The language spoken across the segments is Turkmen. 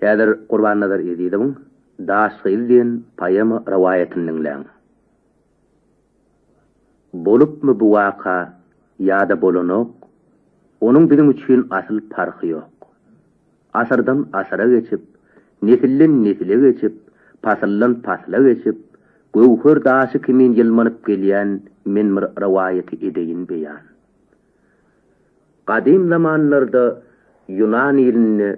Häzir Qurban nazar edidim. Daşgyldyň paýama rawayatynyň läň. Bolupmy bu waka ýa-da bolanok, onuň bizim üçin asyl farky ýok. Asardan asara geçip, nesilden nesile geçip, pasyldan pasla geçip, gowhur daşy kimin ýylmanyp gelýän men bir rawayety edeýin beýan. Qadim zamanlarda Yunan ýylini,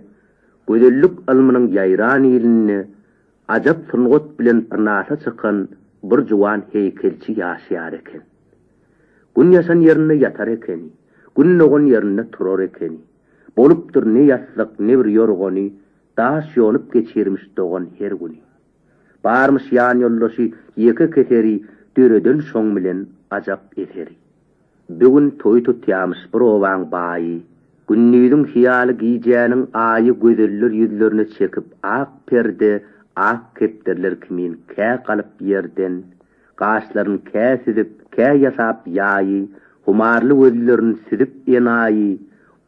gözellik almanyň ýaýran ýylini ajab sungat bilen tırnasa çykan bir juwan heykelçi ýaşaýar eken. Gün ýaşan ýerine ýatar eken, gün nogun ýerine turar eken. Bolupdyr ne ýatlyk ne bir ýorgony, daş ýonyp geçirmiş dogan her güni. Barmış ýan ýollaşy ýeke keseri, döreden şoň bilen ajab eteri. Bugün toý tutýarmyş bir owaň baýy, günnüýüň hiýaly giýjäniň aýy gözeller ýüzlerini çekip ak perde, ak kepderler kimin kä galyp ýerden, gaşlaryny kä sidip, kä ýasap ýaýy, humarly gözlerini sidip enaýy,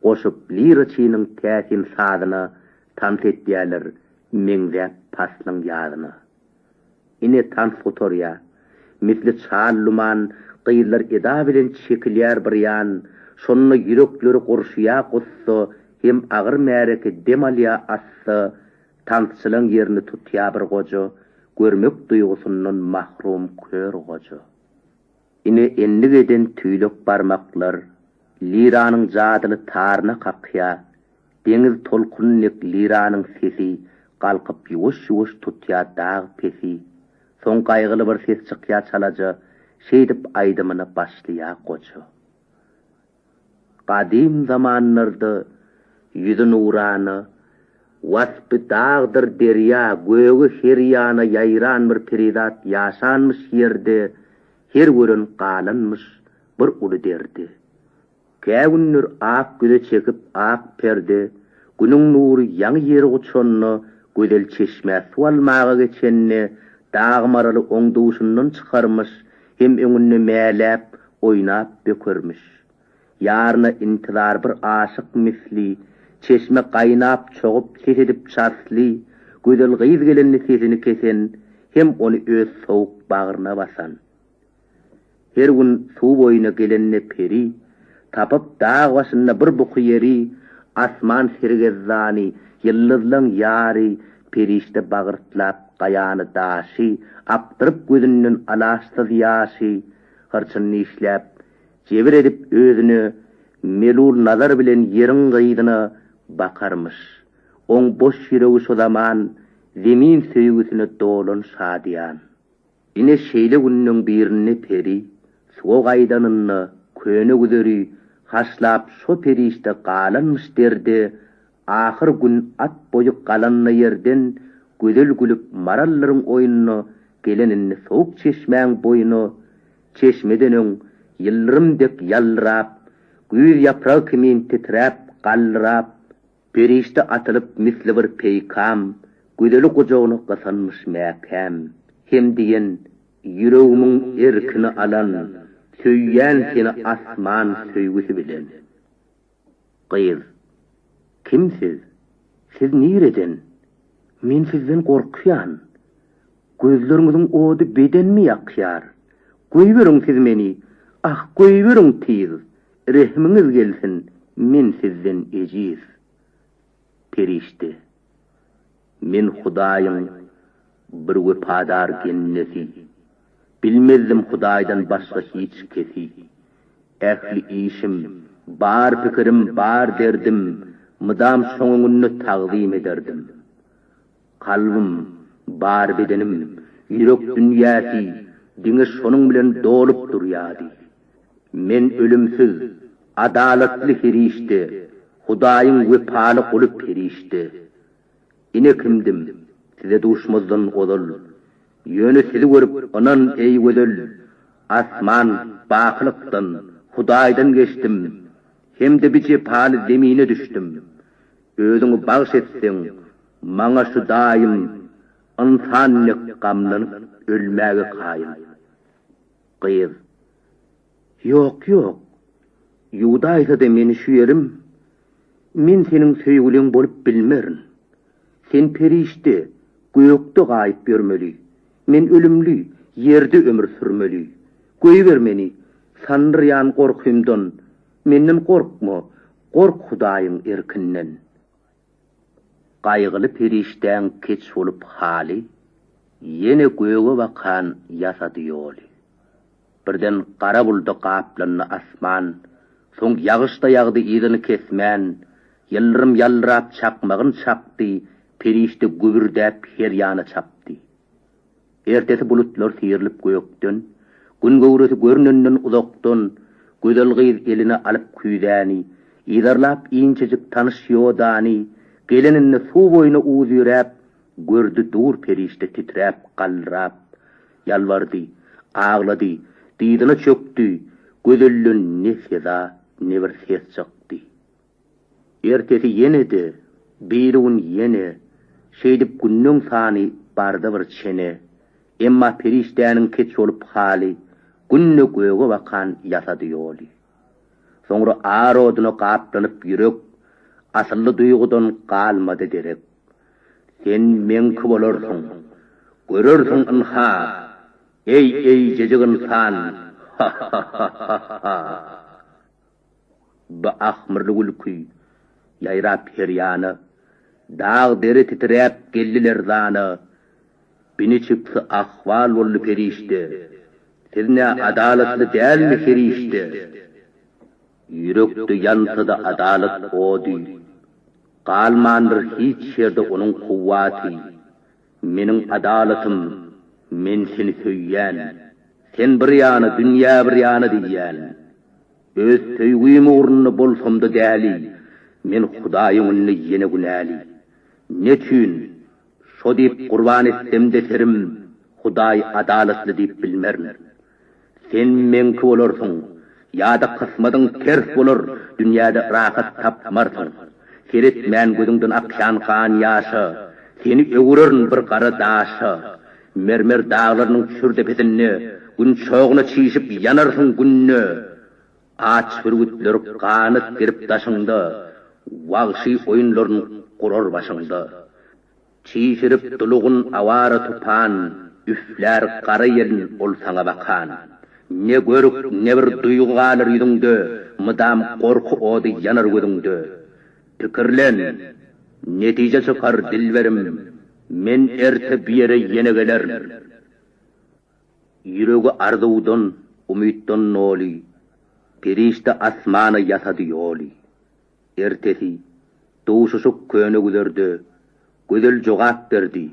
goşup liraçynyň täsin sadyna tansetýärler meňde paslyň ýadyna. Ine tanfotorya, misli çarluman gyýlar eda bilen çekilýär bir ýan, şonny ýürekleri gurşuýa gussa, hem agyr märeke demalya assy, tançylyň ýerini tutýar bir goja, görmek duýgusundan mahrum kör goja. Ine enli eden tüýlük barmaklar, liranyň jadyny taryna kakýa, deňiz tolkunlyk liranyň sesi galkyp ýuwaş-ýuwaş tutýar dağ pesi. Soň gaýgyly bir ses çykýar çalaja, şeýdip aýdymyna başlaýar goça. Qadim zamanlarda ýüzü nurany, wasby dağdyr derya, göwü her ýana ýaýran bir peridat ýaşanmyş ýerde, her görün galanmyş bir uly derdi. Kägünnür ak göze çekip ak perde, günüň nury ýaňy ýere uçanny, gözel çeşme suwalmaga geçenni, dağmaraly oňduşundan çykarmyş, hem öňünde mäläp, oýnap bökürmüş. Ýaryna intizar bir aşyk misli, çeşme gaýnap çogup kesedip çarsly, gözel gyýz gelenni sesini kesen, hem ony öz sowuk bagyryna basan. Her gün suw boýuna gelenni peri, tapıp dağ başında bir buky ýeri, asman sergezzani, ýyldyzlaň ýary, perişte bagyrtlap gaýany daşy, apdyryp gözünden alaşsyz ýaşy, hyrçyny işläp, jebir edip özüni melul nazar bilen ýeriň gyýdyna bakarmyş. Oň boş ýüregi şu zaman zemin söýgüsine dolan şadyan. Ine şeýle günniň birini peri, suw gaýdanyny köne güzeri haşlap şo perişte galanmyş derdi. Ahir gün at boyu galanna ýerden gözel gülüp marallaryň oýunyny, gelenini sowuk çeşmäň boýuny, çeşmedeniň ýyldyrymdek ýalrap, güýz ýaprag kimin titrap, gallrap, perişte atylyp misli bir peýkam, gözeli gojagyny gasanmyş mäkem. Hem diýen ýüregimiň erkini alan, söýýän seni asman söýgüsi bilen. Gyýz, kimsiz? Siz nireden? Men sizden gorkýan. Gözleriňiziň ody bedenmi ýakýar? Goýberin siz meni, ah goýberin tiz. Rehminiz gelsin, men sizden ejiz. Perişte, men Hudaýyň bir wepadar gennesi. Bilmezdim Hudaýdan başga hiç kesi. Ähli işim, bar pikirim, bar derdim, mydam şoňuňny tagzim ederdim. Kalbim, bar bedenim, ýürek dünýäsi, diňe şonuň bilen dolup durýady. Men ölümsiz, adalatly ferişte, Hudaýyň wepaly guly ferişte. Ine kimdim, size duşmazdan godal, ýöne sizi görüp onan ey gözel, asman, baklykdan, Hudaýdan geçdim, hemde biçe paly zemine düşdüm. Özüňi bagş etseň, maňa şu daýym insanlyk gamlanyp ölmäge kaýym. Gyýz, ýok, ýuwda aýsa-da meni şu ýerim, men seniň söýgüliň bolup bilmerin. sen perişte, gökte gayip görmeli. Men ölümlü, yerde ömür sürmeli. Göýber meni, sanrıyan korkymdan. Menden korkma, kork Hudaýyň erkinden. Gaýgyly perişden keç bolup hali, yene göge bakan ýasady ýoly. Birden qara buldy gaplanny asman, soň ýagyşda ýagdy ýylyny kesmän, ýyldyrym ýalrap çakmagyn çapdy, perişde gübürdäp her ýana çapdy. Ertesi bulutlar siýrilip gökden, gün gowrusy görnenden uzakdan, gödel gyz eline alyp küýdäni, ýydarlap iňçejik tanyş ýodany, gelenini suw boýuna uzyýrap, gördü dur perişde titräp gallrap, ýalvardy, aglady, diýdine çökdi, gödellün neseda ne bir ses çykdy. Ertesi ýene-de, birun ýene, şeýdip günnüň sany barda bir çene, emma perişdäniň keç bolup hali, günne göge bakan ýasady ýoly. Soňra arodyna gaplanyp ýürek, asylly duýgudan galmady derek. Sen meňki bolarsyň, görersiň inha, ey jejik insan. Ba ahmyrly gülkü, ýaýrap her ýany, dağ deri titräp gelliler zany, bini çıksa ahval bolly perişde, sizne adalatly dälmi perişde? Yürekde yansıda adalet ody, kalmandır hiç yerde onun kuvvati. Menin adaletim, men seni söýýän, sen bir ýany, dünýä bir ýany diýýän. Öz söýgüýüm urunny bolsamda däli, men Hudaýyň önüne ýene günäli. Neçün? Şo diýip gurban etsem deserim, Hudaý adaletli diýip bilmerim. Sen menki bolarsyň, ýa-da kysmadyň ters bolar, dünýäde rahat tapmarsyň. Seretmän gözüňden akşan kan ýaşy, seni öwürerin bir gara daşy. Mermer dağlarynyň çürdepesini, gün çoğuna çiýişip ýanarsyň günne. Aç bir gütler ganyp girip daşyňda, wagşy oýunlaryň gurar başyňda. Çiýişirip dulugun awara tupan, üfler qara ýerin ol saňa bakan. Ne görük, ne bir duýgu galar ýüzüňde, mydam korku ody ýanar gözüňde. Pikirlen, netije çykar dilberim, men erte bir ýere ýene geler. Ýüregi arzuwdan, umytdan noli, perişde asmana ýasady ýoly. Ertesi, duşuşuk köne gülerdi, gödel jogap berdi,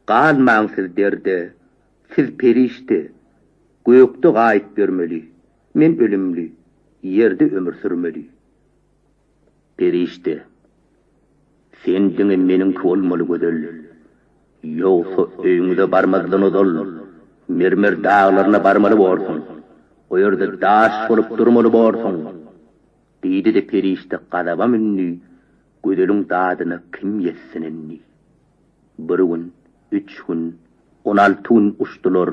galmaň siz derdi, siz perişde, gökde gaýyp görmeli, men ölümli, yerde ömür sürmeli. Perişde, sen diňe meninki bolmaly gödel, ýogsa öýüňde barmazdan odol, mermer dağlaryna barmaly bolsun, o ýerde daş bolup durmaly bolsun. Diýdi de perişde gadaba minni, gödeliň dadyny kim ýetsinenni. Bir gün, 3 gün, 16 gün uçdular,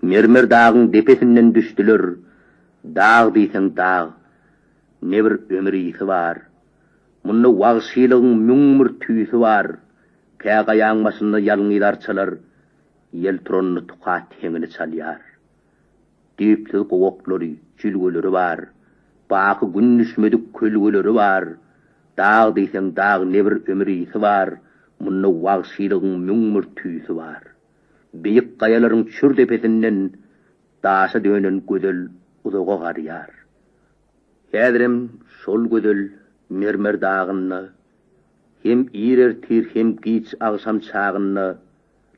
mermer dağın depesinden düştüler. Dağ diýsen dağ, ne bir ömür ýygy bar. Munna wagşylygyň müňmür tüýsü bar. Käga ýaňmasyny ýalňylarçalar, ýel turanny tukat hemini çalýar. Diýipli gowaklary, jülgeleri bar. Baky gün düşmedik kölgeleri bar. Dağ diýsen dağ, ne bir ömür ýygy bar. Munna wagşylygyň müňmür tüýsü bar. Beýik gaýalaryň çürdepesinden daşa dönen gödel uzaga garýar. Häzirim şol gödel mermer dağyny, hem ýerer hem giç agşam çagyny,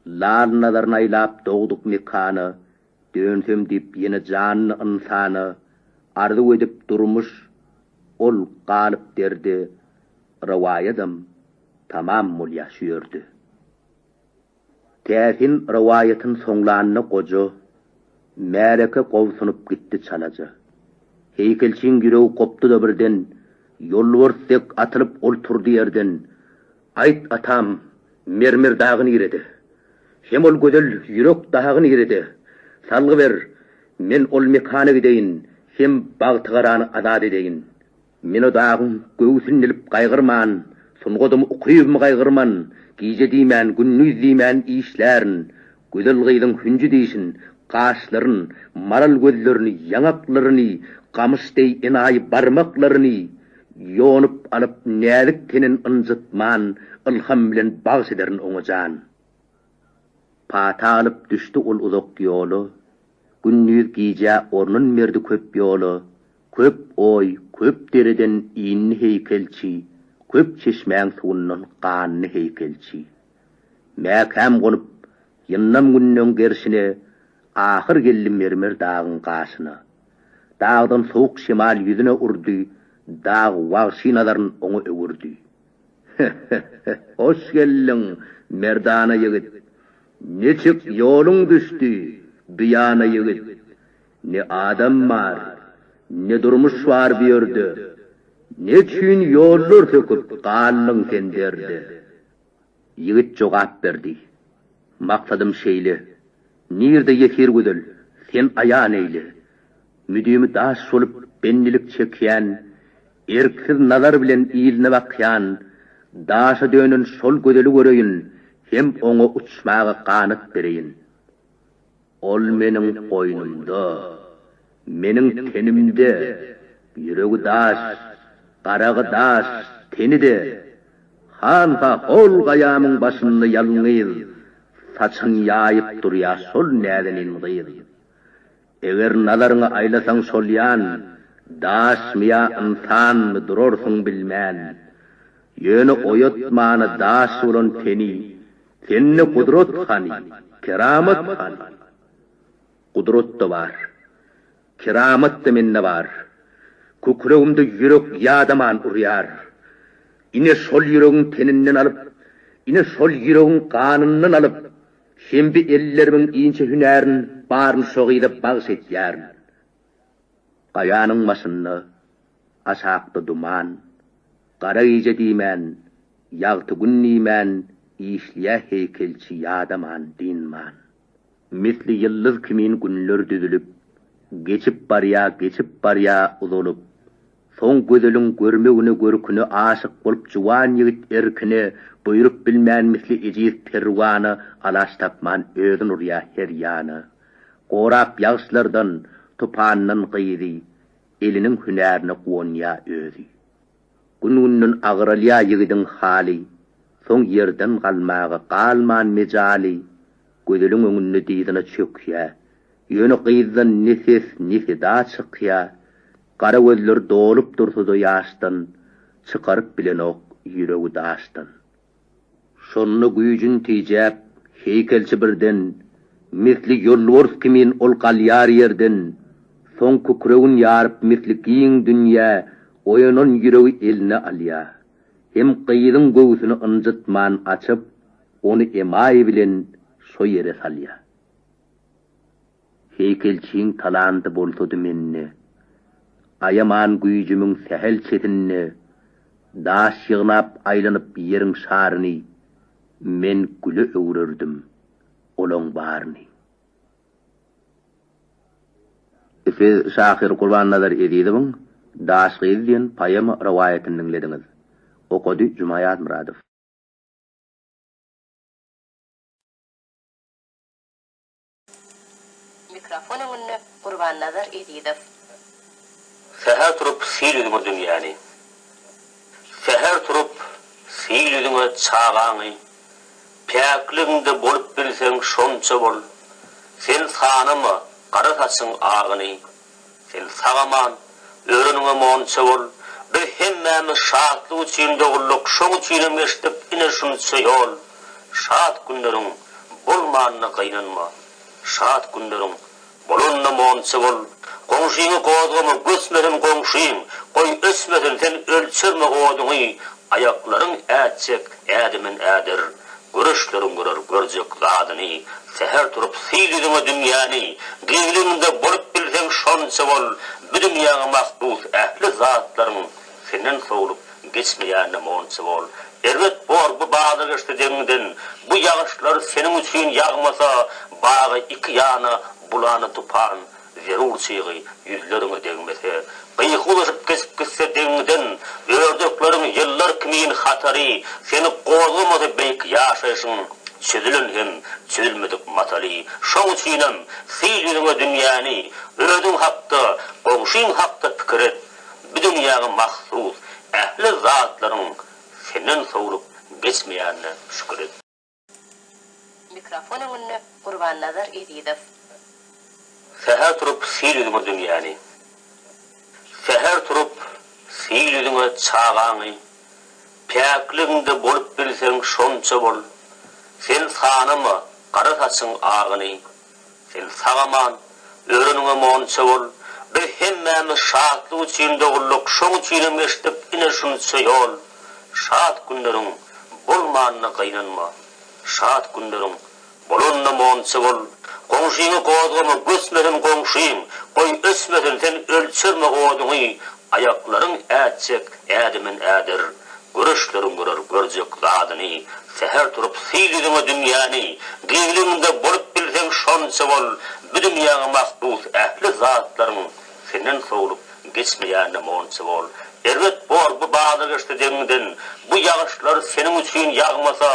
lal nazaryna aýlap dogduk mekany, dönsem diýip ýene janyny insany, arzu edip durmuş, ol galyp derdi, rawayadım tamam mul ýaşýardy. Täsin rawayatyň soňlanyna gojo, märeke gowsunup gitdi çalaja. Heykelçiň ýüregi kopdy da birden, ýolwarsek atylyp olturdy ýerden. Aýt atam, mermer dagyny ýeredi. Hem ol gödel ýürek dagyny ýeredi. Salgy ber, men ol mekana gideýin, hem bagtygarany azad edeýin. Men o dagyň göwsüni ilip gaýgyrman, Sungodum uqyybmy gaýgyrman, gije diýmän, günnüz diýmän işlärin, gözel gyýdyň hünji diýişin, gaşlaryn, maral gözlerini, ýaňaklaryny, gamysday enaý barmaklaryny ýonyp alyp nälik tenen ynjytman, ilham bilen bags ederin oňajan. Pata alyp düşdi ol uzak ýolu, günnüz gije ornun merdi köp ýolu, köp oy, köp dereden iýinli heykelçi, köp çeşmäň suwundan ganly heykelçi. Mäkem gonyp, ýynnam günnüň gerşine, ahir geldi mermer dağın gaşyna. Dağdan soğuk şemal yüzüne urdy, dağ wagşy nazaryn oňa öwürdi. Hoş geldin, merdana ýigit. Neçik ýoluň düşdi, biýana ýigit. Ne adam bar, ne durmuş bar bu ýerde. Neçin ýollar töküp gallyň sen derdi. Ýigit jogap berdi. Maksadym şeýle. Nirde yeter gödül, sen ayan eyle. Müdümi daş solup bennilik çekýän, erksiz nazar bilen iýline bakýan, daşa dönün sol gödeli göreýin, hem oňa uçmaga kanat bereýin. Ol meniň boýnumda, meniň tenimde, ýüregi daş, garagy daş, tenide, hansa hol gayamyň başynda ýalňyz, saçın ýaýyp durýar sol nädenin gyýy. Eger nazaryňy aýlasaň sol ýan, daş miýa insan mı durursun bilmän. Ýöne oyatmany daş bolan teni, tenni kudret hani, keramet hani. Kudret da bar, keramet de menne bar. Kukregimde ýürek ýadaman urýar. Ine sol ýüregiň teninden alyp, ine sol ýüregiň kanyndan alyp, şembi ellerimin iňçe hünärin baryn şogyda bags etýär. Gaýanyň başynda aşakda duman, gara gije diýmän, ýagty gün diýmän, işliýä heykelçi ýadaman dinman. Misli ýyldız kimin günler düzülüp, geçip barýa uzulup, soň gözeliň görmegine görküne aşyk bolup juwan ýigit erkine buýrup bilmän misli ejiz perwany alaş tapman özün urýa her ýany. Gorap ýagşlardan tupanyň gyýdy, eliniň hünärini gownya özü. Gününden agyralýa ýigidiň hali, soň ýerden galmagy galman mejali, gözeliň öňünde diýdine çökýär. Ýöne gyýdan nefeda çykýar. Kara gözler dolup dursa ýaşdan, çykaryp bilen ok ýüregi daşdan. Şonu güýjün tejäp, heykelçi birden, misli ýolwars kimin ol galýar ýerden, soň kukregin ýaryp misli giň dünýä, oýanan ýüregi eline alýar. Hem gyýdyň göwsüni ynjytman açyp, ony emaý bilen şo ýere salýar. Heykelçiň talanty bolsady menne, ayaman güýjümüň sehel çetinne, daş ýygnap aýlanyp ýeriň şaryny, men güle öwrürdim, olaň barny. Efes Şahir Kurban nazar edýärdiň, daş gyýdyn paýama rawaýatyny dinlediňiz. Okudy Jumayat Muradow. Mikrofonunu Kurban nazar edýärdi. Seher turup seyredime dünýäni. Seher turup seyredime çağaňy. Päkliginde bolup bilseň şonça bol. Sen sanama gara saçyň agyny. Sen sagaman öwrüňe monça bol. Bir hemmämi şatlyk üçin dogurluk, şoň üçin meşdip ine şunça ýol. Şat günleriň bolmanyna gaýnanma. Şat günleriň bolunna monça bol. Komşyny goýdymy gösmerin komşyň, goý ösmesin sen ölçerme oduňy, aýaklaryň äçek, ädimin ädir, görüşleriň görür görjek zadyny, seher turup seyredime dünýäni, giňliginde bolup bilseň şonça bol, bu dünýäge mahbus ähli zatlaryň senden sowlup geçmeýärne monça bol. Elbet bor bu bagda geçdi deňden, bu ýağışlar seniň üçin ýagmasa, bagy iki ýana bulany tupan, zerur çygy yüzlerine degmese, bıyıklaşıp kesip gitse deňden, ördeklerin yıllar kimin hatary, seni gozlamasa beýik ýaşaýşyň, çözülen hem çözülmedik matali. Şoň üçinem sylýyňa dünýäni, özüň hakda, goňşyň hakda pikir et. Bu dünýäge mahsus ähli zatlaryň senden sowrup geçmeýänine şükür et. Mikrofonun önüne Qurban Nazar Ezidow. Seher turup sylýyňa dünýäni. Seher turup sylýyňa çağaňy. Päkliginde bolup bilseň şonça bol. Sen sanama qara saçyň agyny. Sen sagaman öýrenime monça bol. Bir hemmemiz şatlyk içinde bolduk. Şoň üçin meştep ine şunça ýol. Şat günleriň bolmanyna gaýnanma. Şat günleriň bolunna monça bol. Goňşyňy gozgama gösmeden goňşyň, goý ösmeden sen ölçerme goduňy. Ayaklaryň äçek, ädimin ädir. Görüşlerim görür görjek zadyny. Seher turup sylýyňa dünýäni, giňliginde bolup bilseň şonça bol. Bu dünýäge mahsus ähli zatlaryň senden sowrup geçmeýänine monça bol. Erwet bor bu bagda geçdi deňden, bu ýagyşlar seniň üçin ýagmasa,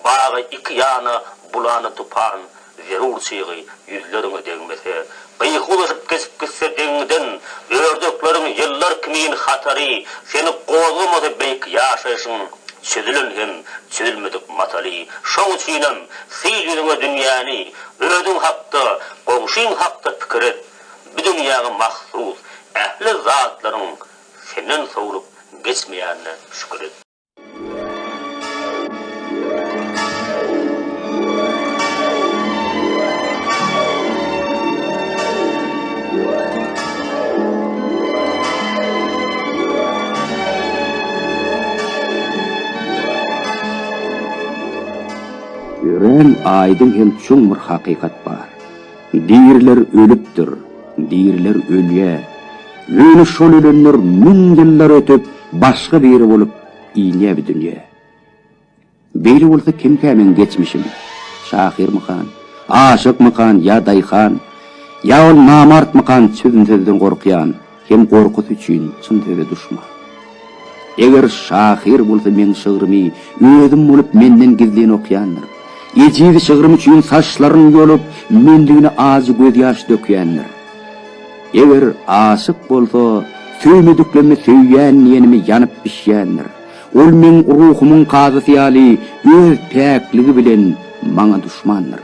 bagy iki ýana bulany tupan, zerur çygy yüzlerine degmese, bıyıklaşıp kesip gitse deňden, ördeklerin yıllar kimin hatary, seni gozlamasa beýik ýaşaýşyň, çözülen hem çözülmedik matali. Şoň üçinem sylýyňa dünýäni, özüň hakda, goňşyň hakda pikir et. Bu dünýäge mahsus ähli zatlaryň senden sowrup geçmeýänine şükür et. Ören aýdyň hem çuň bir hakykat bar. Diýirler ölüpdir, diýirler ölýä. Öňe şol ölenler müň ýyllar ötüp başga biri bolup iýnä bir dünýä. Biri bolsa kim kämen geçmişim? Şahir mykan, aşyk mykan, ýa daýhan, ýa ol namart mykan sözünden gorkýan, hem gorkus üçin çyn töbe duşman. Eger şahir bolsa men şygyrymy özüm bolup menden gizlen okýandyr. Ejidi şygrym üçin saçlaryny ýolup mendigine azy göz ýaş dökýändir. Eger aşyk bolsa söýmediklerimi söýýän ýenimi ýanyp pişýändir. Ol men ruhumyň kazasy ýaly öz päkligi bilen maňa duşmandyr.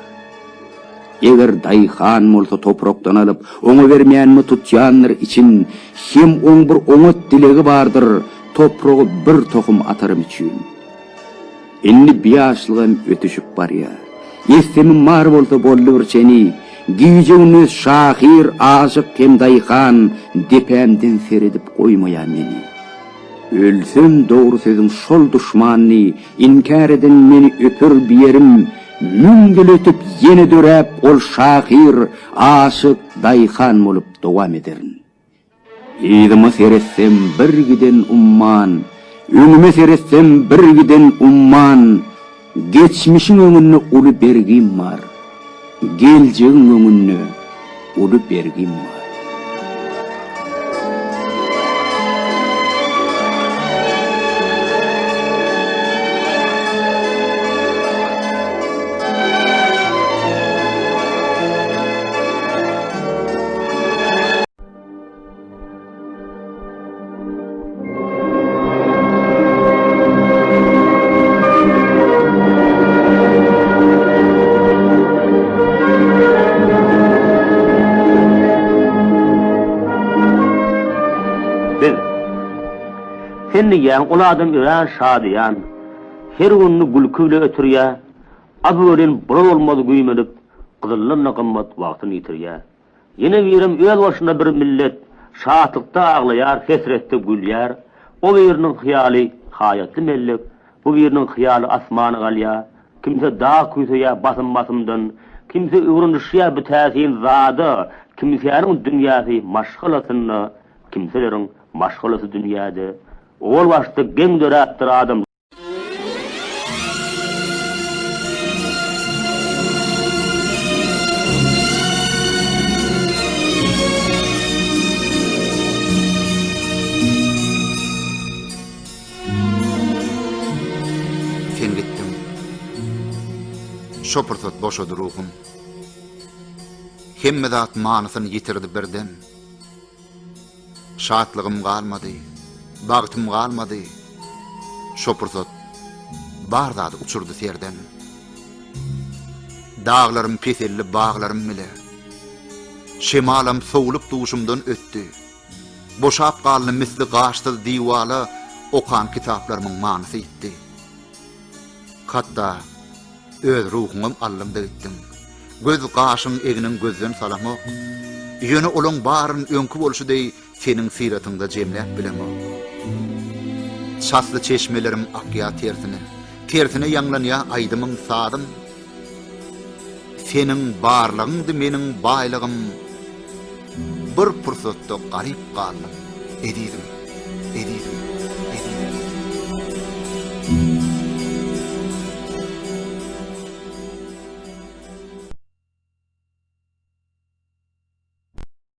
Eger daýhan bolsa toprakdan alyp oňa bermeýänmi tutýandyr için hem oň bir oňat dilegi bardyr, topragy bir tohum atarym üçin. Inni biýaşlygym ötüşüp barýar. Estemim mar bolsa boldur çeni, giýjegini şahir, aşyk hem daýhan depemden seredip goýmaýar meni. Ölsem dogry sözüm şol duşmanyny inkar eden meni öpür biýerim, müňgül ötüp ýene döräp ol şahir, aşyk, daýhan bolup dowam ederin. Ýygymy seretsem bir giden umman, öňüme seretsem bir giden umman, geçmişiň öňünde uly bergim bar, geljegiň öňünde uly bergim bar. Senni ýan uladym ören şadyan, her günni gülküle ötürýär, abören bulan olmady güýmenip, gyzyllyna gymmat wagtyny ýitirýär. Ýene birim öl başynda bir millet, şatlykda aglaýar, kesretde gülýär, o biriniň hyýaly hayatly mellik, bu biriniň hyýaly asmany galýar, kimse dağ küýseýär basym-basymdan, kimse öwrünüşýär bu täsin zady, kimseýäniň dünýäsi maşgalatyny, kimseleriň maşgalasy dünýäde. Ol başta geň döräpdir adam. şo pursat boşady ruhum. Hemme zat manysyny yitirdi birden. Şatlygym galmady, bagtym galmady. Şo pursat bar zat uçurdy serden. Dağlarım peselli bağlarım bile. Şemalam soğulup duşumdan öttü. Boşap galny misli gaşdy diwala okan kitaplarymyň manysy ýitdi. Hatta öz ruhumym allymda gitdim. Göz gaşyň eginiň gözden salamak. Ýöne olaň baryn öňkü bolşudy seniň siratynda jemläp bilemek. Şasly çeşmelerim akýa tersine ýanglanýa aýdymyň sadym. Seniň barlygyňdy meniň baýlygym. Bir pursatda garyp galdym. Edidim.